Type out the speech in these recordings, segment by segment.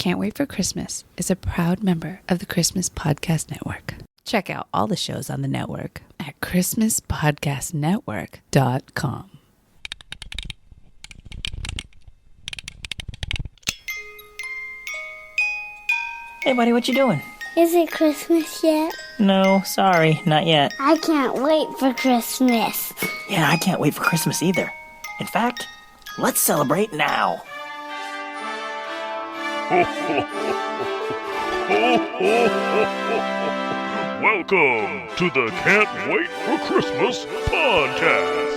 Can't Wait for Christmas is a proud member of the Kristmas Podcast Network. Check out all the shows on the network at christmaspodcastnetwork.com. Hey, buddy, what you doing? Is it Christmas yet? No, sorry, not yet. I can't wait for Christmas. Yeah, I can't wait for Christmas either. In fact, let's celebrate now. Welcome to the Can't Wait for Christmas podcast.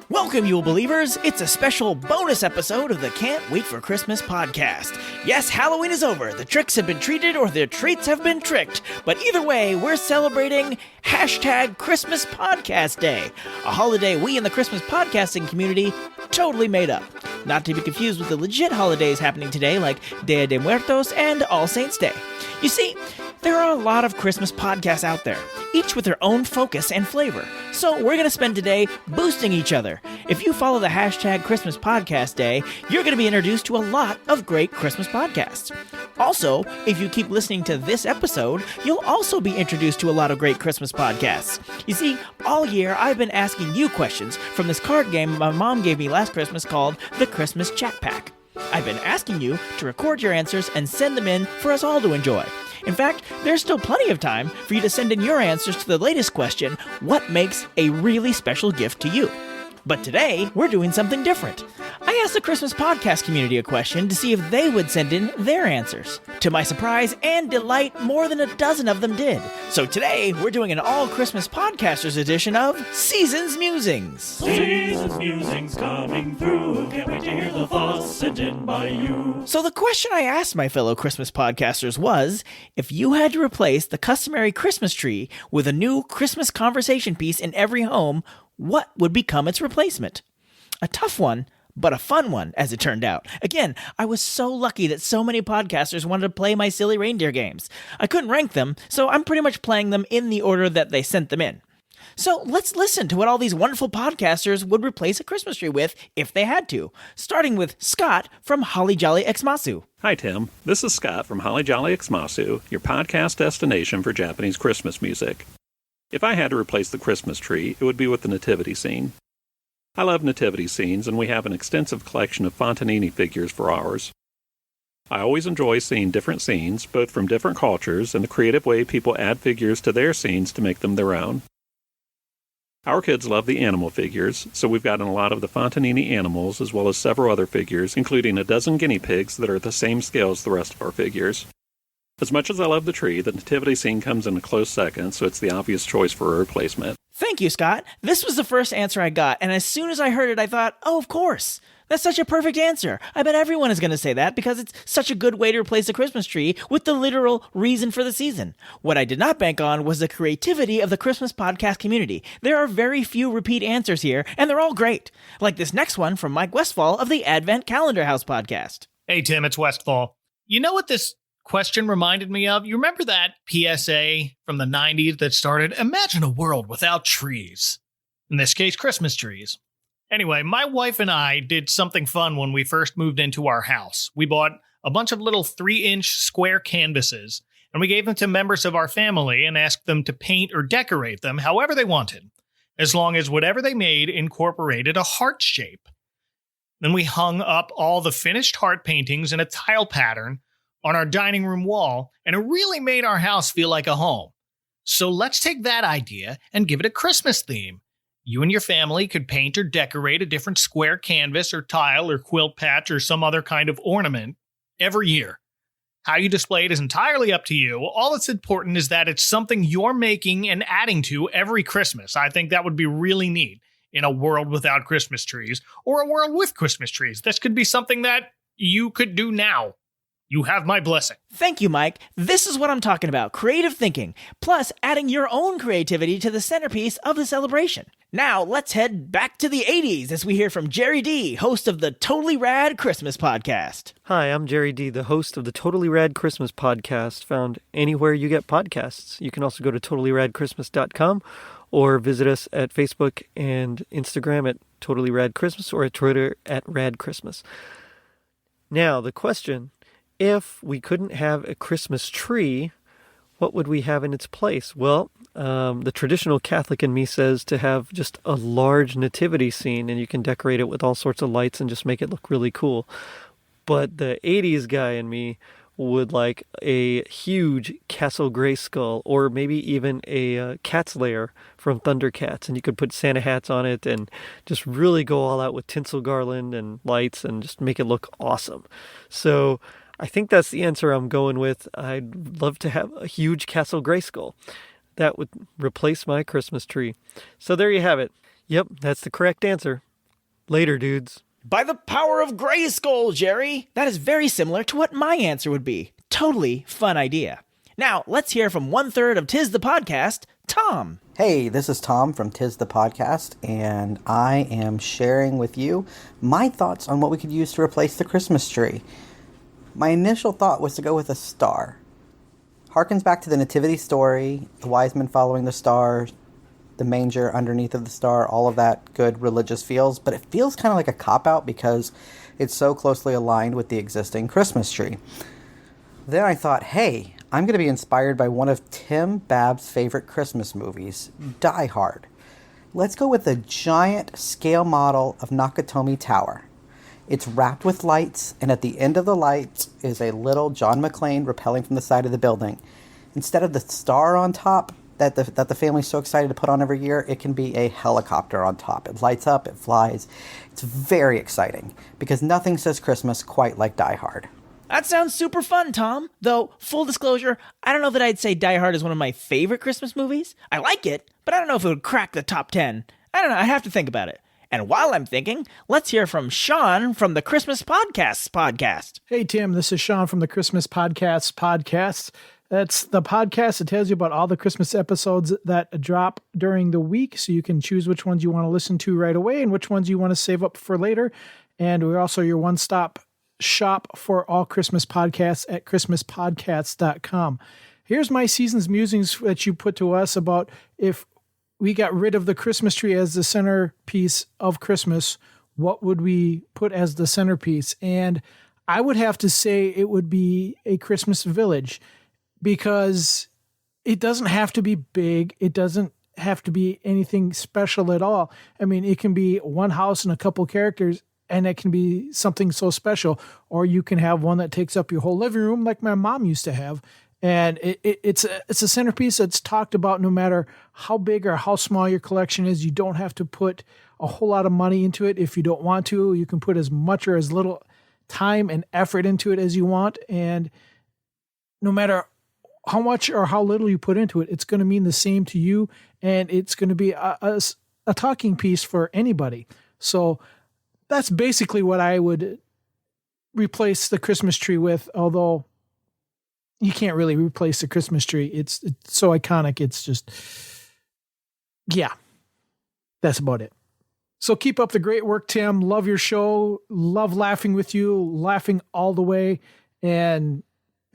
Welcome, Yule Believers. It's a special bonus episode of the Can't Wait for Christmas podcast. Yes, Halloween is over. The tricks have been treated or the treats have been tricked. But either way, we're celebrating #Christmas Podcast Day, a holiday we in the Christmas podcasting community totally made up. Not to be confused with the legit holidays happening today like Dia de Muertos and All Saints Day. You see, there are a lot of Christmas podcasts out there, each with their own focus and flavor. So we're going to spend today boosting each other. If you follow the #Christmas Podcast Day, you're going to be introduced to a lot of great Christmas podcasts. Also, if you keep listening to this episode, you'll also be introduced to a lot of great Christmas podcasts. You see, all year I've been asking you questions from this card game my mom gave me last Christmas called the Christmas Chat Pack. I've been asking you to record your answers and send them in for us all to enjoy. In fact, there's still plenty of time for you to send in your answers to the latest question, what makes a really special gift to you? But today, we're doing something different. I asked the Christmas podcast community a question to see if they would send in their answers. To my surprise and delight, more than a dozen of them did. So today, we're doing an all-Christmas podcasters edition of Season's Musings. Season's Musings coming through. Can't wait to hear the thoughts sent in by you. So the question I asked my fellow Christmas podcasters was, if you had to replace the customary Christmas tree with a new Christmas conversation piece in every home, what would become its replacement? A tough one, but a fun one, as it turned out. Again, I was so lucky that so many podcasters wanted to play my silly reindeer games. I couldn't rank them, so I'm pretty much playing them in the order that they sent them in. So let's listen to what all these wonderful podcasters would replace a Christmas tree with if they had to, starting with Scott from Holly Jolly Xmasu. Hi, Tim. This is Scott from Holly Jolly Xmasu, your podcast destination for Japanese Christmas music. If I had to replace the Christmas tree, it would be with the nativity scene. I love nativity scenes, and we have an extensive collection of Fontanini figures for ours. I always enjoy seeing different scenes, both from different cultures, and the creative way people add figures to their scenes to make them their own. Our kids love the animal figures, so we've gotten a lot of the Fontanini animals, as well as several other figures, including a dozen guinea pigs that are the same scale as the rest of our figures. As much as I love the tree, the nativity scene comes in a close second, so it's the obvious choice for a replacement. Thank you, Scott. This was the first answer I got, and as soon as I heard it, I thought, oh, of course. That's such a perfect answer. I bet everyone is going to say that because it's such a good way to replace a Christmas tree with the literal reason for the season. What I did not bank on was the creativity of the Christmas podcast community. There are very few repeat answers here, and they're all great. Like this next one from Mike Westfall of the Advent Calendar House podcast. Hey, Tim, it's Westfall. You know what this question reminded me of? You remember that PSA from the 90s that started, "Imagine a world without trees." In this case, Christmas trees. Anyway, my wife and I did something fun when we first moved into our house. We bought a bunch of little 3-inch square canvases, and we gave them to members of our family and asked them to paint or decorate them however they wanted, as long as whatever they made incorporated a heart shape. Then we hung up all the finished heart paintings in a tile pattern on our dining room wall, and it really made our house feel like a home. So let's take that idea and give it a Christmas theme. You and your family could paint or decorate a different square canvas or tile or quilt patch or some other kind of ornament every year. How you display it is entirely up to you. All that's important is that it's something you're making and adding to every Christmas. I think that would be really neat in a world without Christmas trees, or a world with Christmas trees. This could be something that you could do now. You have my blessing. Thank you, Mike. This is what I'm talking about. Creative thinking, plus adding your own creativity to the centerpiece of the celebration. Now, let's head back to the 80s as we hear from Jerry D., host of the Totally Rad Christmas podcast. Hi, I'm Jerry D., the host of the Totally Rad Christmas podcast, found anywhere you get podcasts. You can also go to totallyradchristmas.com or visit us at Facebook and Instagram at Totally Rad Christmas or at Twitter at Rad Christmas. Now, the question, if we couldn't have a Christmas tree, what would we have in its place? Well, the traditional Catholic in me says to have just a large nativity scene, and you can decorate it with all sorts of lights and just make it look really cool. But the 80s guy in me would like a huge Castle Grayskull, or maybe even a Cat's Lair from Thundercats, and you could put Santa hats on it and just really go all out with tinsel garland and lights and just make it look awesome. So I think that's the answer I'm going with. I'd love to have a huge Castle Grayskull. That would replace my Christmas tree. So there you have it. Yep, that's the correct answer. Later, dudes. By the power of Grayskull, Jerry! That is very similar to what my answer would be. Totally fun idea. Now, let's hear from 1/3 of Tis the Podcast, Tom. Hey, this is Tom from Tis the Podcast, and I am sharing with you my thoughts on what we could use to replace the Christmas tree. My initial thought was to go with a star. Harkens back to the nativity story, the wise men following the star, the manger underneath of the star, all of that good religious feels, but it feels kind of like a cop-out because it's so closely aligned with the existing Christmas tree. Then I thought, hey, I'm going to be inspired by one of Tim Babb's favorite Christmas movies, Die Hard. Let's go with a giant scale model of Nakatomi Tower. It's wrapped with lights, and at the end of the lights is a little John McClane rappelling from the side of the building. Instead of the star on top that the family's so excited to put on every year, it can be a helicopter on top. It lights up, it flies. It's very exciting, because nothing says Christmas quite like Die Hard. That sounds super fun, Tom. Though, full disclosure, I don't know that I'd say Die Hard is one of my favorite Christmas movies. I like it, but I don't know if it would crack the top 10. I don't know, I have to think about it. And while I'm thinking, let's hear from Sean from the Christmas podcast. Hey, Tim, this is Sean from the Christmas podcast. That's the podcast that tells you about all the Christmas episodes that drop during the week, so you can choose which ones you want to listen to right away and which ones you want to save up for later. And we're also your one-stop shop for all Christmas podcasts at christmaspodcasts.com. Here's my season's musings that you put to us about if we got rid of the Christmas tree as the centerpiece of Christmas, what would we put as the centerpiece? And I would have to say it would be a Christmas village, because it doesn't have to be big. It doesn't have to be anything special at all. I mean, it can be one house and a couple characters, and it can be something so special. Or you can have one that takes up your whole living room like my mom used to have. And it's a centerpiece that's talked about no matter how big or how small your collection is. You don't have to put a whole lot of money into it if you don't want to. You can put as much or as little time and effort into it as you want. And no matter how much or how little you put into it, it's going to mean the same to you. And it's going to be a talking piece for anybody. So that's basically what I would replace the Christmas tree with, although you can't really replace the Christmas tree. It's so iconic. It's just, yeah, that's about it. So keep up the great work, Tim. Love your show. Love laughing with you, laughing all the way, and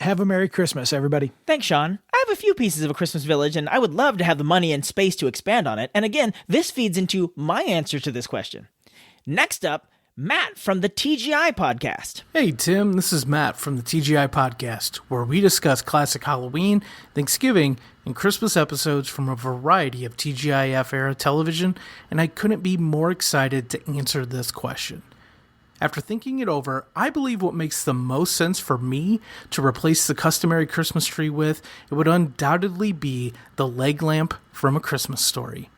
have a Merry Christmas, everybody. Thanks, Sean. I have a few pieces of a Christmas village, and I would love to have the money and space to expand on it. And again, this feeds into my answer to this question. Next up, Matt from the TGI Podcast. Hey, Tim, this is Matt from the TGI Podcast, where we discuss classic Halloween, Thanksgiving, and Christmas episodes from a variety of TGIF-era television, and I couldn't be more excited to answer this question. After thinking it over, I believe what makes the most sense for me to replace the customary Christmas tree with, it would undoubtedly be the leg lamp from A Christmas Story.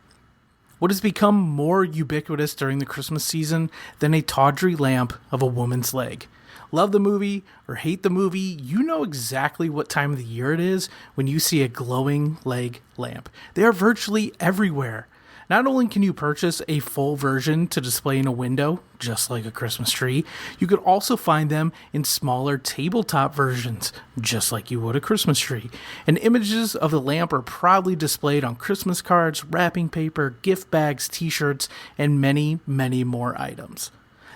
What has become more ubiquitous during the Christmas season than a tawdry lamp of a woman's leg? Love the movie or hate the movie, you know exactly what time of the year it is when you see a glowing leg lamp. They are virtually everywhere. Not only can you purchase a full version to display in a window, just like a Christmas tree, you could also find them in smaller tabletop versions, just like you would a Christmas tree. And images of the lamp are proudly displayed on Christmas cards, wrapping paper, gift bags, t-shirts, and many, many more items.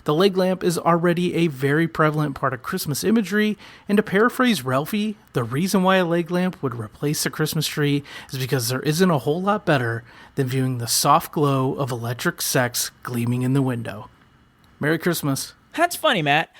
The leg lamp is already a very prevalent part of Christmas imagery, and to paraphrase Ralphie, the reason why a leg lamp would replace the Christmas tree is because there isn't a whole lot better than viewing the soft glow of electric sex gleaming in the window. Merry Christmas. That's funny, Matt.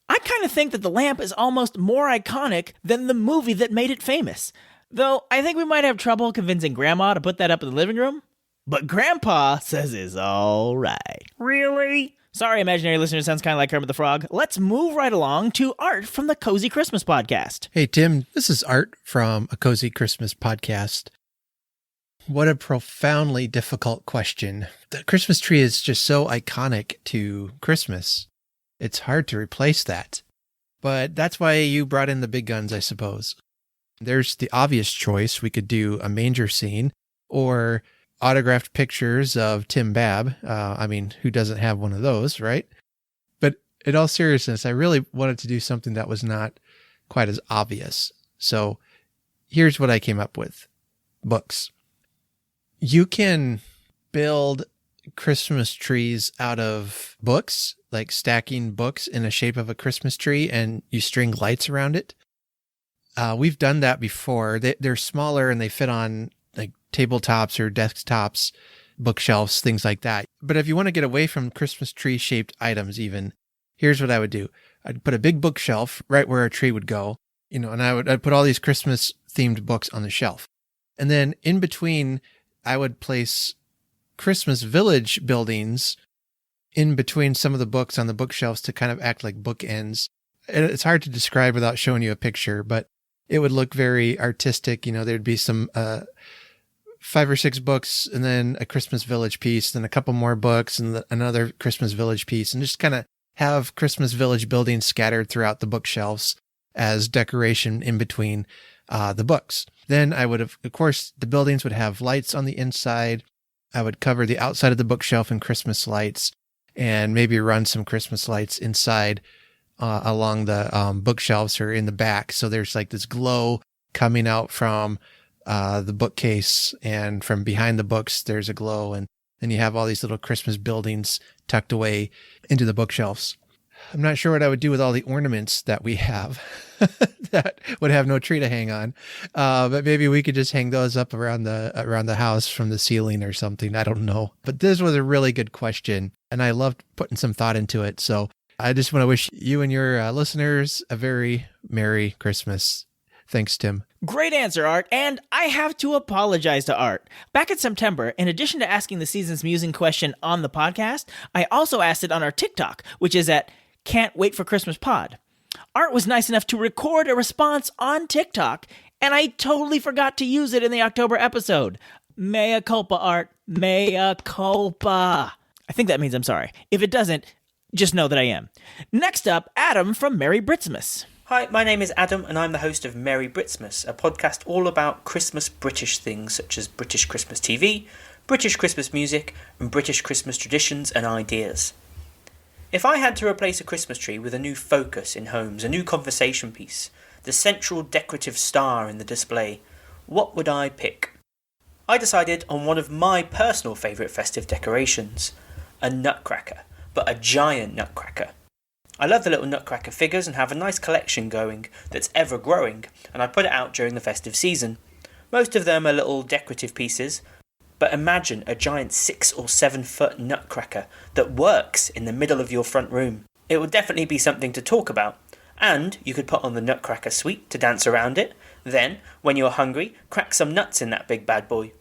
I kind of think that the lamp is almost more iconic than the movie that made it famous. Though I think we might have trouble convincing Grandma to put that up in the living room. But Grandpa says it's all right. Really? Sorry, imaginary listener, sounds kind of like Kermit the Frog. Let's move right along to Art from the Cozy Christmas Podcast. Hey, Tim, this is Art from a Cozy Christmas Podcast. What a profoundly difficult question. The Christmas tree is just so iconic to Christmas. It's hard to replace that. But that's why you brought in the big guns, I suppose. There's the obvious choice. We could do a manger scene or autographed pictures of Tim Babb. Who doesn't have one of those, right? But in all seriousness, I really wanted to do something that was not quite as obvious. So here's what I came up with. Books. You can build Christmas trees out of books, like stacking books in the shape of a Christmas tree, and you string lights around it. We've done that before. They're smaller and they fit on like tabletops or desktops, bookshelves, things like that. But if you want to get away from Christmas tree shaped items even, here's what I would do. I'd put a big bookshelf right where a tree would go, and I'd put all these Christmas themed books on the shelf. And then in between, I would place Christmas village buildings in between some of the books on the bookshelves to kind of act like bookends. It's hard to describe without showing you a picture, but it would look very artistic. There'd be some 5 or 6 books and then a Christmas village piece, then a couple more books and another Christmas village piece, and just kind of have Christmas village buildings scattered throughout the bookshelves as decoration in between the books. Then I would have, of course, the buildings would have lights on the inside. I would cover the outside of the bookshelf in Christmas lights and maybe run some Christmas lights inside along the bookshelves or in the back. So there's like this glow coming out from the bookcase, and from behind the books, there's a glow. And then you have all these little Christmas buildings tucked away into the bookshelves. I'm not sure what I would do with all the ornaments that we have that would have no tree to hang on. But maybe we could just hang those up around the house from the ceiling or something. I don't know. But this was a really good question, and I loved putting some thought into it. So I just want to wish you and your listeners a very Merry Christmas. Thanks, Tim. Great answer, Art, and I have to apologize to Art. Back in September, in addition to asking the season's musing question on the podcast, I also asked it on our TikTok, which is at Can't Wait for Christmas Pod. Art was nice enough to record a response on TikTok, and I totally forgot to use it in the October episode. Mea culpa, Art. Mea culpa. I think that means I'm sorry. If it doesn't, just know that I am. Next up, Adam from Merry Britsmas. Hi, my name is Adam and I'm the host of Merry Britsmas, a podcast all about Christmas British things such as British Christmas TV, British Christmas music, and British Christmas traditions and ideas. If I had to replace a Christmas tree with a new focus in homes, a new conversation piece, the central decorative star in the display, what would I pick? I decided on one of my personal favourite festive decorations, a nutcracker, but a giant nutcracker. I love the little nutcracker figures and have a nice collection going that's ever growing, and I put it out during the festive season. Most of them are little decorative pieces, but imagine a giant 6 or 7 foot nutcracker that works in the middle of your front room. It would definitely be something to talk about, and you could put on the nutcracker suite to dance around it. Then, when you're hungry, crack some nuts in that big bad boy.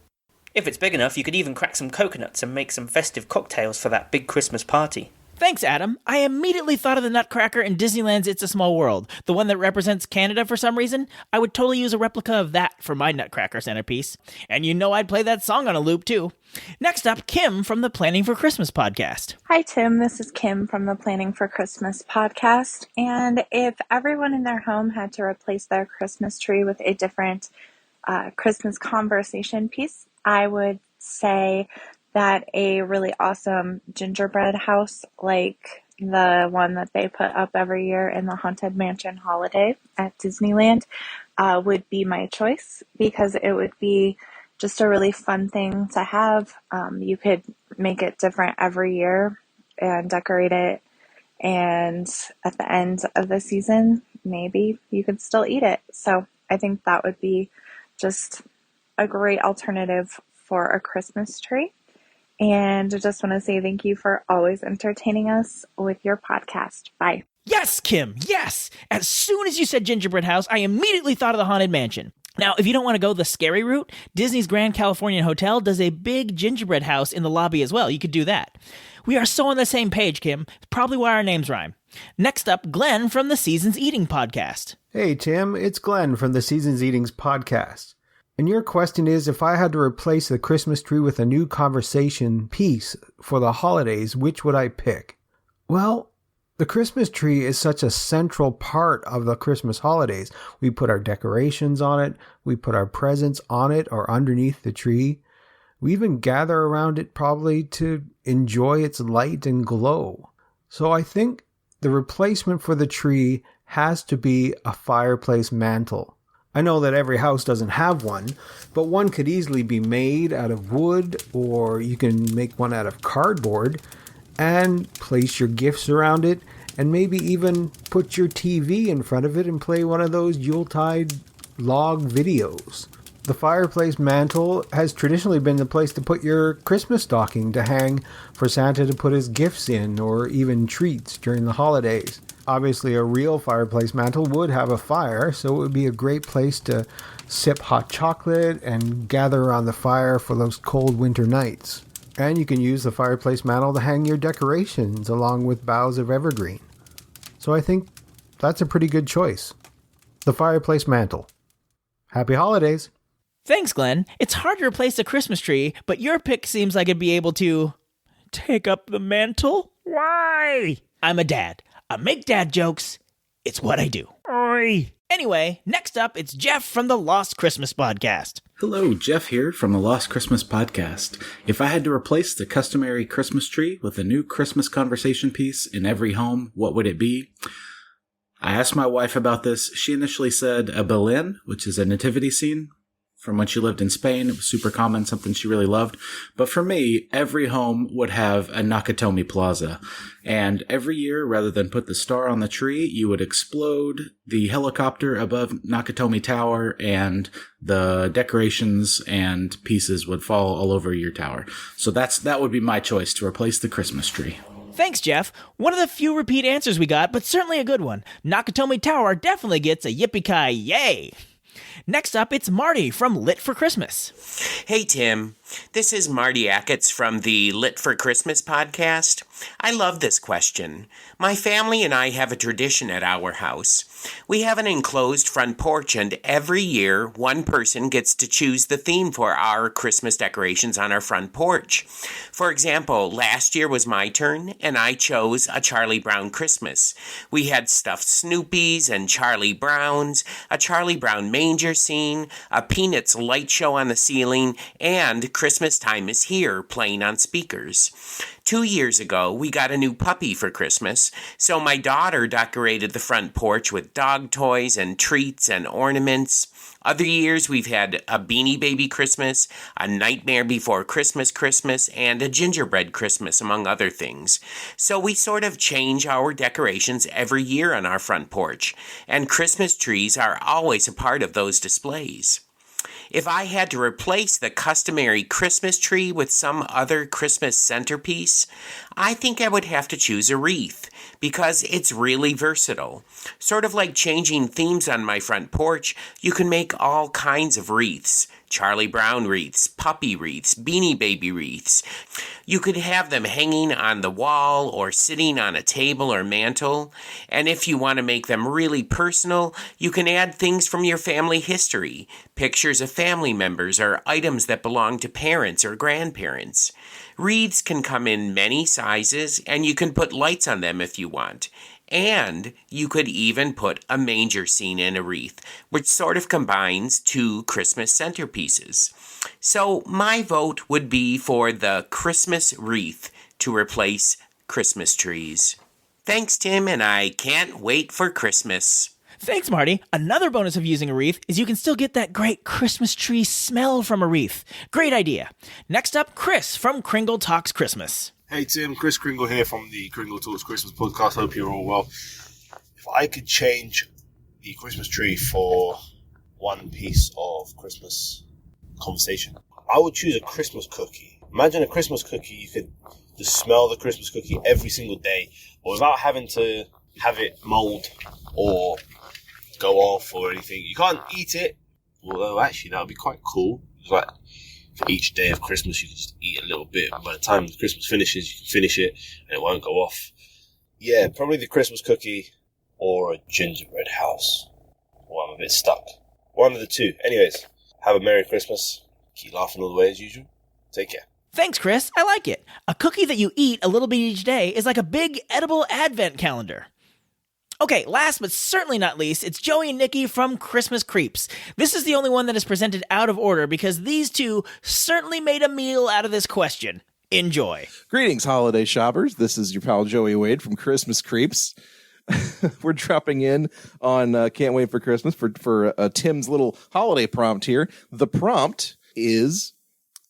If it's big enough, you could even crack some coconuts and make some festive cocktails for that big Christmas party. Thanks, Adam. I immediately thought of the Nutcracker in Disneyland's It's a Small World, the one that represents Canada for some reason. I would totally use a replica of that for my Nutcracker centerpiece. And I'd play that song on a loop, too. Next up, Kim from the Planning for Christmas podcast. Hi, Tim. This is Kim from the Planning for Christmas podcast. And if everyone in their home had to replace their Christmas tree with a different Christmas conversation piece, I would say that a really awesome gingerbread house like the one that they put up every year in the Haunted Mansion holiday at Disneyland would be my choice, because it would be just a really fun thing to have. You could make it different every year and decorate it And at the end of the season, maybe you could still eat it. So I think that would be just a great alternative for a Christmas tree. And I just want to say thank you for always entertaining us with your podcast. Bye. Yes, Kim, yes! As soon as you said gingerbread house, I immediately thought of the Haunted Mansion. Now, if you don't want to go the scary route, Disney's Grand Californian Hotel does a big gingerbread house in the lobby as well. You could do that. We are so on the same page, Kim. It's probably why our names rhyme. Next up, Glenn from the Seasons Eating Podcast. Hey, Tim, it's Glenn from the Seasons Eatings Podcast. And your question is, if I had to replace the Christmas tree with a new conversation piece for the holidays, which would I pick? Well, the Christmas tree is such a central part of the Christmas holidays. We put our decorations on it. We put our presents on it or underneath the tree. We even gather around it probably to enjoy its light and glow. So I think the replacement for the tree has to be a fireplace mantle. I know that every house doesn't have one, but one could easily be made out of wood, or you can make one out of cardboard and place your gifts around it, and maybe even put your TV in front of it and play one of those Yuletide log videos. The fireplace mantle has traditionally been the place to put your Christmas stocking to hang for Santa to put his gifts in, or even treats during the holidays. Obviously, a real fireplace mantle would have a fire, so it would be a great place to sip hot chocolate and gather around the fire for those cold winter nights. And you can use the fireplace mantle to hang your decorations along with boughs of evergreen. So I think that's a pretty good choice. The fireplace mantle. Happy holidays! Thanks, Glenn. It's hard to replace a Christmas tree, but your pick seems like it'd be able to take up the mantle. Why? I'm a dad. I make dad jokes. It's what I do. Oi. Anyway, next up, it's Jeff from the Lost Christmas Podcast. Hello, Jeff here from the Lost Christmas Podcast. If I had to replace the customary Christmas tree with a new Christmas conversation piece in every home, what would it be? I asked my wife about this. She initially said a Belén, which is a nativity scene. From when she lived in Spain, it was super common, something she really loved. But for me, every home would have a Nakatomi Plaza. And every year, rather than put the star on the tree, you would explode the helicopter above Nakatomi Tower, and the decorations and pieces would fall all over your tower. So that would be my choice to replace the Christmas tree. Thanks, Jeff. One of the few repeat answers we got, but certainly a good one. Nakatomi Tower definitely gets a yippee-ki-yay. Next up, it's Marty from Lit for Christmas. Hey, Tim. This is Marty Acketts from the Lit for Christmas podcast. I love this question. My family and I have a tradition at our house. We have an enclosed front porch, and every year, one person gets to choose the theme for our Christmas decorations on our front porch. For example, last year was my turn, and I chose a Charlie Brown Christmas. We had stuffed Snoopies and Charlie Browns, a Charlie Brown manger scene, a Peanuts light show on the ceiling, and Christmas Time is Here playing on speakers. 2 years ago, we got a new puppy for Christmas, so my daughter decorated the front porch with dog toys and treats and ornaments. Other years, we've had a Beanie Baby Christmas, a Nightmare Before Christmas Christmas, and a Gingerbread Christmas, among other things. So we sort of change our decorations every year on our front porch, and Christmas trees are always a part of those displays. If I had to replace the customary Christmas tree with some other Christmas centerpiece, I think I would have to choose a wreath, because it's really versatile. Sort of like changing themes on my front porch, you can make all kinds of wreaths. Charlie Brown wreaths, puppy wreaths, Beanie Baby wreaths. You could have them hanging on the wall or sitting on a table or mantle. And if you want to make them really personal, you can add things from your family history, pictures of family members or items that belong to parents or grandparents. Wreaths can come in many sizes, and you can put lights on them if you want. And you could even put a manger scene in a wreath, which sort of combines two Christmas centerpieces. So my vote would be for the Christmas wreath to replace Christmas trees. Thanks, Tim, and I can't wait for Christmas. Thanks, Marty. Another bonus of using a wreath is you can still get that great Christmas tree smell from a wreath. Great idea. Next up, Chris from Kringle Talks Christmas. Hey Tim, Chris Kringle here from the Kringle Talks Christmas podcast. Hope you're all well. If I could change the Christmas tree for one piece of Christmas conversation, I would choose a Christmas cookie. Imagine a Christmas cookie, you could just smell the Christmas cookie every single day, but without having to have it mold or go off or anything. You can't eat it, although actually that would be quite cool. It's like for each day of Christmas you can just eat a little bit, and by the time Christmas finishes you can finish it and it won't go off. Yeah, probably the Christmas cookie or a gingerbread house. Well, I'm a bit stuck. One of the two. Anyways, have a Merry Christmas. Keep laughing all the way as usual. Take care. Thanks, Chris. I like it. A cookie that you eat a little bit each day is like a big edible advent calendar. Okay, last but certainly not least, it's Joey and Nikki from Christmas Creeps. This is the only one that is presented out of order because these two certainly made a meal out of this question. Enjoy. Greetings, holiday shoppers. This is your pal Joey Wade from Christmas Creeps. We're dropping in on Can't Wait for Christmas for Tim's little holiday prompt here. The prompt is,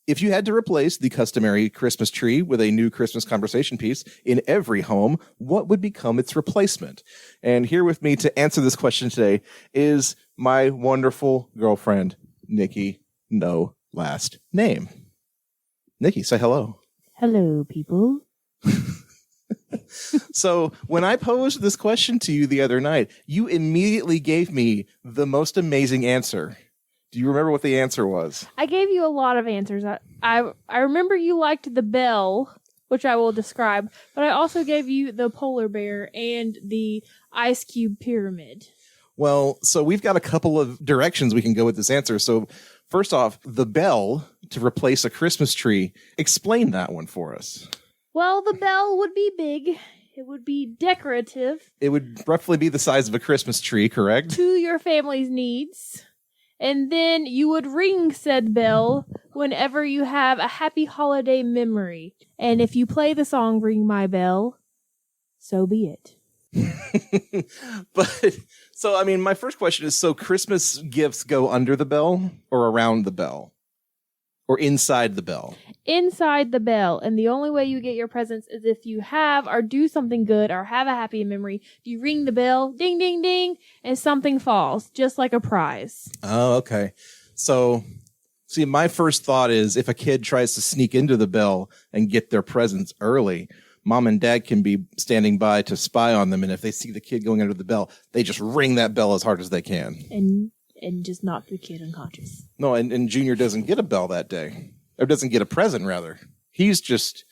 if you had to replace the customary Christmas tree with a new Christmas conversation piece in every home, what would become its replacement? And here with me to answer this question today is my wonderful girlfriend, Nikki, no last name. Nikki, say hello. Hello, people. So when I posed this question to you the other night, you immediately gave me the most amazing answer. Do you remember what the answer was? I gave you a lot of answers. I remember you liked the bell, which I will describe, but I also gave you the polar bear and the ice cube pyramid. Well, so we've got a couple of directions we can go with this answer. So first off, the bell to replace a Christmas tree. Explain that one for us. Well, the bell would be big. It would be decorative. It would roughly be the size of a Christmas tree, correct? To your family's needs. And then you would ring said bell whenever you have a happy holiday memory. And if you play the song Ring My Bell, so be it. But, so, I mean, my first question is, so Christmas gifts go under the bell or around the bell? Or inside the bell? Inside the bell. And the only way you get your presents is if you have or do something good or have a happy memory. You ring the bell, ding, ding, ding, and something falls, just like a prize. Oh, okay. So, see, my first thought is if a kid tries to sneak into the bell and get their presents early, mom and dad can be standing by to spy on them. And if they see the kid going under the bell, they just ring that bell as hard as they can. And just knock the kid unconscious. No, and Junior doesn't get a bell that day. Or doesn't get a present, rather. He's just,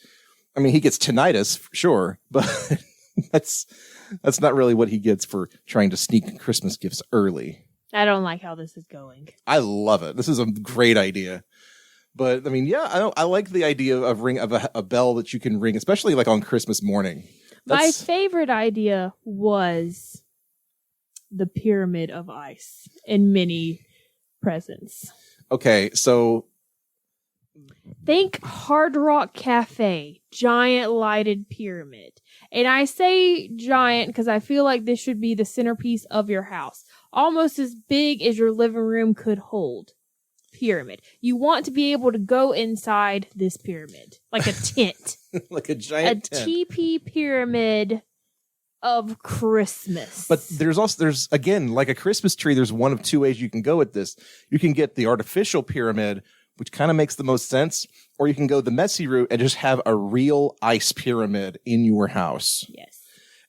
I mean, he gets tinnitus, for sure, but that's not really what he gets for trying to sneak Christmas gifts early. I don't like how this is going. I love it. This is a great idea. But, I mean, yeah, I like the idea of a bell that you can ring, especially like on Christmas morning. My favorite idea was the pyramid of ice and mini presents. Okay, so think Hard Rock Cafe, giant lighted pyramid. And I say giant because I feel like this should be the centerpiece of your house. Almost as big as your living room could hold. Pyramid. You want to be able to go inside this pyramid. Like a tent. Like a giant tent. A teepee pyramid of Christmas. But there's again, like a Christmas tree, there's one of two ways you can go with this. You can get the artificial pyramid, which kind of makes the most sense, or you can go the messy route and just have a real ice pyramid in your house. Yes.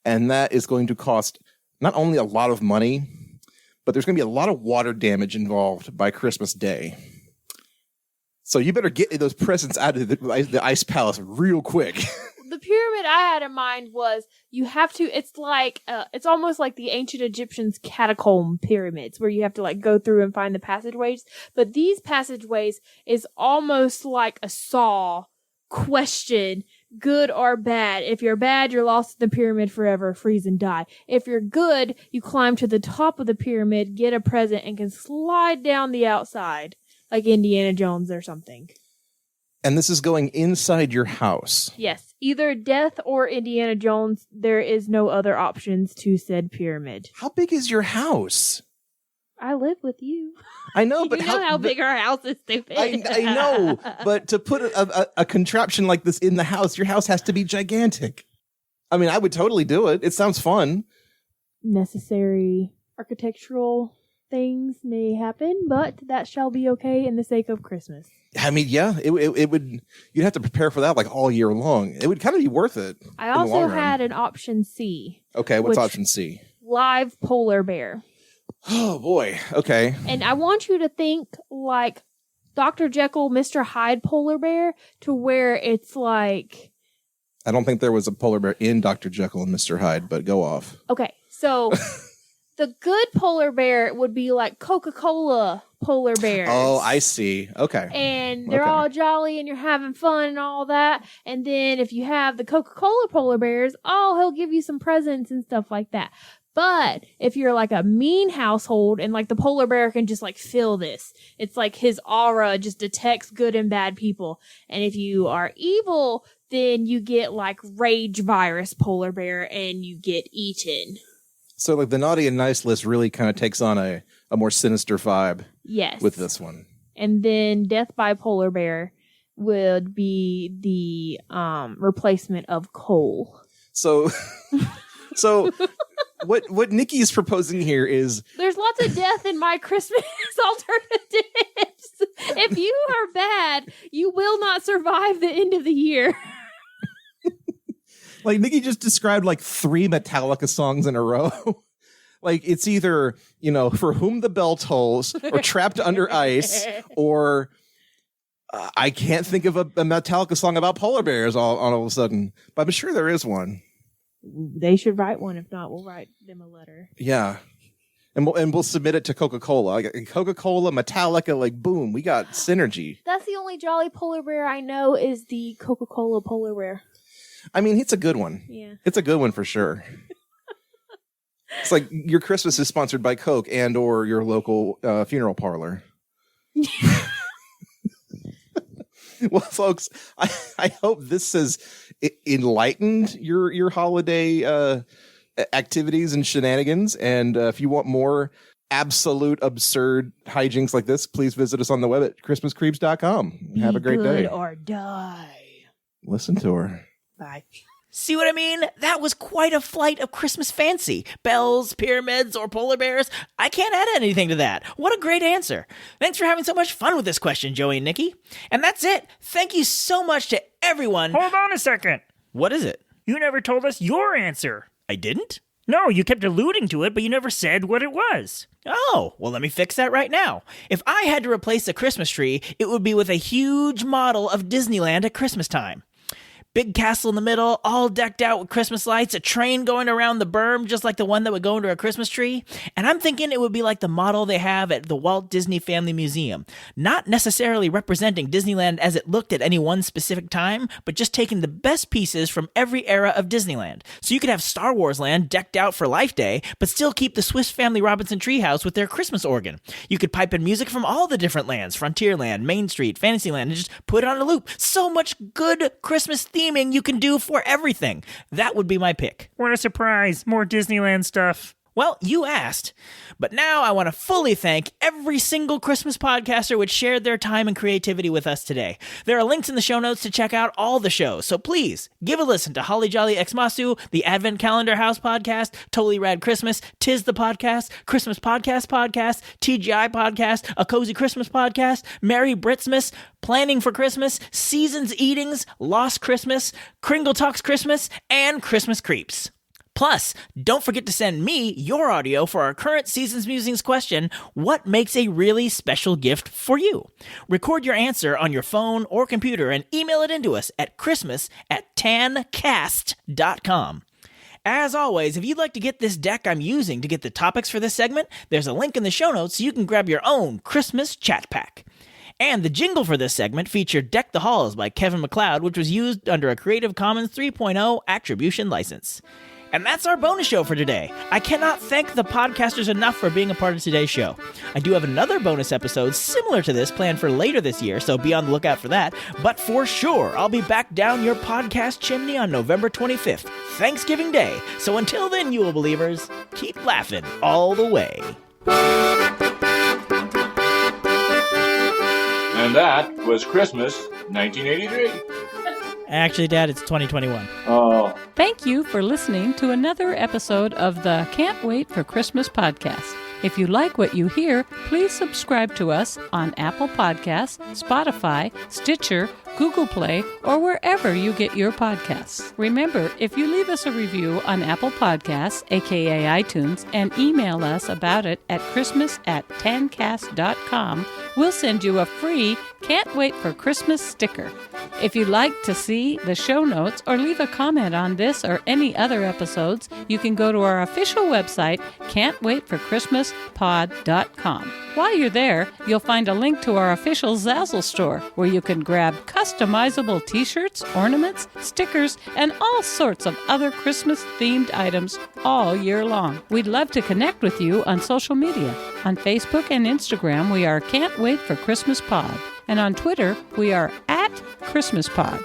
And that is going to cost not only a lot of money, but there's going to be a lot of water damage involved by Christmas Day. So you better get those presents out of the ice palace real quick. The pyramid I had in mind was you have to, it's like, it's almost like the ancient Egyptians' catacomb pyramids where you have to like go through and find the passageways. But these passageways is almost like a saw question, good or bad. If you're bad, you're lost in the pyramid forever, freeze and die. If you're good, you climb to the top of the pyramid, get a present, and can slide down the outside like Indiana Jones or something. And this is going inside your house. Yes, either death or Indiana Jones. There is no other options to said pyramid. How big is your house? I live with you. I know, but you know how big our house is, stupid. I know, but to put a contraption like this in the house, your house has to be gigantic. I mean, I would totally do it. It sounds fun. Necessary architectural things may happen, but that shall be okay in the sake of Christmas. I mean, yeah, it would. You'd have to prepare for that like all year long. It would kind of be worth it. I also had an option C. Okay, what's option C? Live polar bear. Oh boy. Okay. And I want you to think like Dr. Jekyll, Mr. Hyde polar bear, to where it's like. I don't think there was a polar bear in Dr. Jekyll and Mr. Hyde, but go off. Okay, so the good polar bear would be like Coca-Cola polar bears. Oh, I see. Okay. And they're all jolly and you're having fun and all that. And then if you have the Coca-Cola polar bears, he'll give you some presents and stuff like that. But if you're like a mean household and like the polar bear can just like feel this, it's like his aura just detects good and bad people. And if you are evil, then you get like rage virus polar bear and you get eaten. So like the naughty and nice list really kind of takes on a more sinister vibe. Yes. With this one. And then death by polar bear would be the replacement of coal. So what Nikki is proposing here is there's lots of death in my Christmas alternatives. If you are bad, you will not survive the end of the year. Like Nikki just described like 3 Metallica songs in a row. Like it's either, For Whom the Bell Tolls or Trapped Under Ice or I can't think of a Metallica song about polar bears all of a sudden, but I'm sure there is one. They should write one. If not, we'll write them a letter. Yeah. And we'll submit it to Coca-Cola. Coca-Cola, Metallica, like boom, we got synergy. That's the only jolly polar bear I know is the Coca-Cola polar bear. I mean, it's a good one. Yeah. It's a good one for sure. It's like your Christmas is sponsored by Coke and or your local funeral parlor. Well, folks, I hope this has enlightened your holiday activities and shenanigans. And if you want more absolute absurd hijinks like this, please visit us on the web at christmascreeps.com. Have a great day. Or die. Listen to her. Bye. See what I mean? That was quite a flight of Christmas fancy. Bells, pyramids, or polar bears. I can't add anything to that. What a great answer. Thanks for having so much fun with this question, Joey and Nikki. And that's it. Thank you so much to everyone. Hold on a second. What is it? You never told us your answer. I didn't? No, you kept alluding to it, but you never said what it was. Oh, well, let me fix that right now. If I had to replace a Christmas tree, it would be with a huge model of Disneyland at Christmas time. Big castle in the middle, all decked out with Christmas lights, a train going around the berm just like the one that would go into a Christmas tree. And I'm thinking it would be like the model they have at the Walt Disney Family Museum. Not necessarily representing Disneyland as it looked at any one specific time, but just taking the best pieces from every era of Disneyland. So you could have Star Wars Land decked out for Life Day, but still keep the Swiss Family Robinson treehouse with their Christmas organ. You could pipe in music from all the different lands, Frontierland, Main Street, Fantasyland, and just put it on a loop. So much good Christmas theming you can do for everything. That would be my pick. What a surprise. More Disneyland stuff. Well, you asked. But now I want to fully thank every single Christmas podcaster which shared their time and creativity with us today. There are links in the show notes to check out all the shows, so please give a listen to Holly Jolly Xmasu, the Advent Calendar House Podcast, Totally Rad Christmas, Tis the Podcast, Christmas Podcast, TGI Podcast, A Cozy Christmas Podcast, Merry Britsmas, Planning for Christmas, Seasons Eatings, Lost Christmas, Kringle Talks Christmas, and Christmas Creeps. Plus, don't forget to send me your audio for our current Seasons Musings question, what makes a really special gift for you? Record your answer on your phone or computer and email it into us at christmas@tancast.com. As always, if you'd like to get this deck I'm using to get the topics for this segment, there's a link in the show notes so you can grab your own Christmas chat pack. And the jingle for this segment featured Deck the Halls by Kevin MacLeod, which was used under a Creative Commons 3.0 attribution license. And that's our bonus show for today. I cannot thank the podcasters enough for being a part of today's show. I do have another bonus episode similar to this planned for later this year, so be on the lookout for that. But for sure, I'll be back down your podcast chimney on November 25th, Thanksgiving Day. So until then, you believers, keep laughing all the way. And that was Christmas 1983. Actually, Dad, it's 2021. Oh. Thank you for listening to another episode of the Can't Wait for Christmas podcast. If you like what you hear, please subscribe to us on Apple Podcasts, Spotify, Stitcher, Google Play, or wherever you get your podcasts. Remember, if you leave us a review on Apple Podcasts, aka iTunes, and email us about it at christmas@10cast.com, we'll send you a free Can't Wait for Christmas sticker. If you'd like to see the show notes or leave a comment on this or any other episodes, you can go to our official website, can'twaitforchristmaspod.com. While you're there, you'll find a link to our official Zazzle store, where you can grab customizable t-shirts, ornaments, stickers, and all sorts of other Christmas-themed items all year long. We'd love to connect with you on social media. On Facebook and Instagram, we are Can't Wait for Christmas Pod. And on Twitter, we are @ChristmasPod.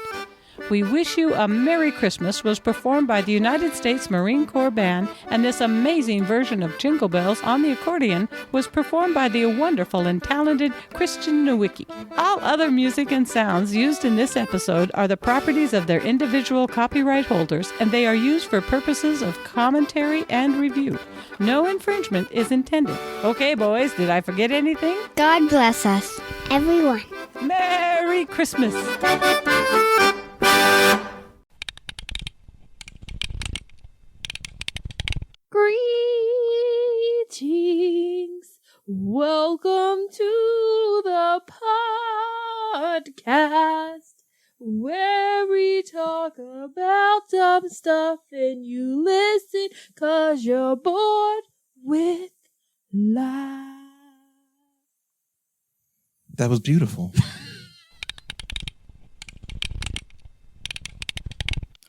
We Wish You a Merry Christmas was performed by the United States Marine Corps Band, and this amazing version of Jingle Bells on the accordion was performed by the wonderful and talented Christian Nowicki. All other music and sounds used in this episode are the properties of their individual copyright holders, and they are used for purposes of commentary and review. No infringement is intended. Okay, boys, did I forget anything? God bless us, everyone. Merry Christmas! Greetings. Welcome to the podcast where we talk about dumb stuff and you listen 'cause you're bored with life. That was beautiful.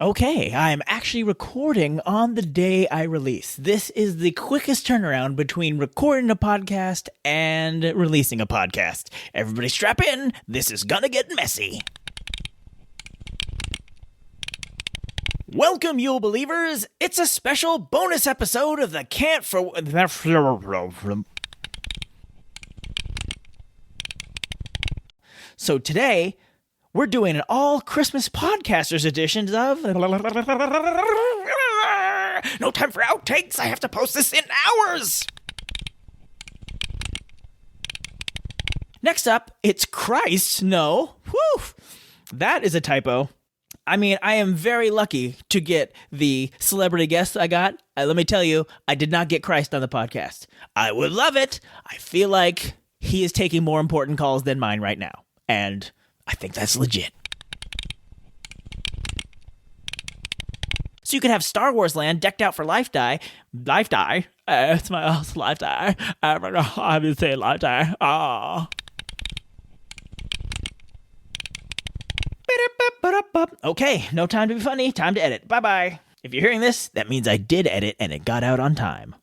Okay, I'm actually recording on the day I release. This is the quickest turnaround between recording a podcast and releasing a podcast. Everybody strap in, this is gonna get messy. Welcome, Yule Believers! It's a special bonus episode of the Can't for... So today, we're doing an all-Christmas podcasters edition of... No time for outtakes, I have to post this in hours! Next up, it's Christ. No. Whew! That is a typo. I mean, I am very lucky to get the celebrity guest I got. Let me tell you, I did not get Christ on the podcast. I would love it. I feel like he is taking more important calls than mine right now. And I think that's legit. So you can have Star Wars Land decked out for Life Die. It's my last Life Die. I've been saying Life Die. Oh. Okay, no time to be funny. Time to edit. Bye-bye. If you're hearing this, that means I did edit and it got out on time.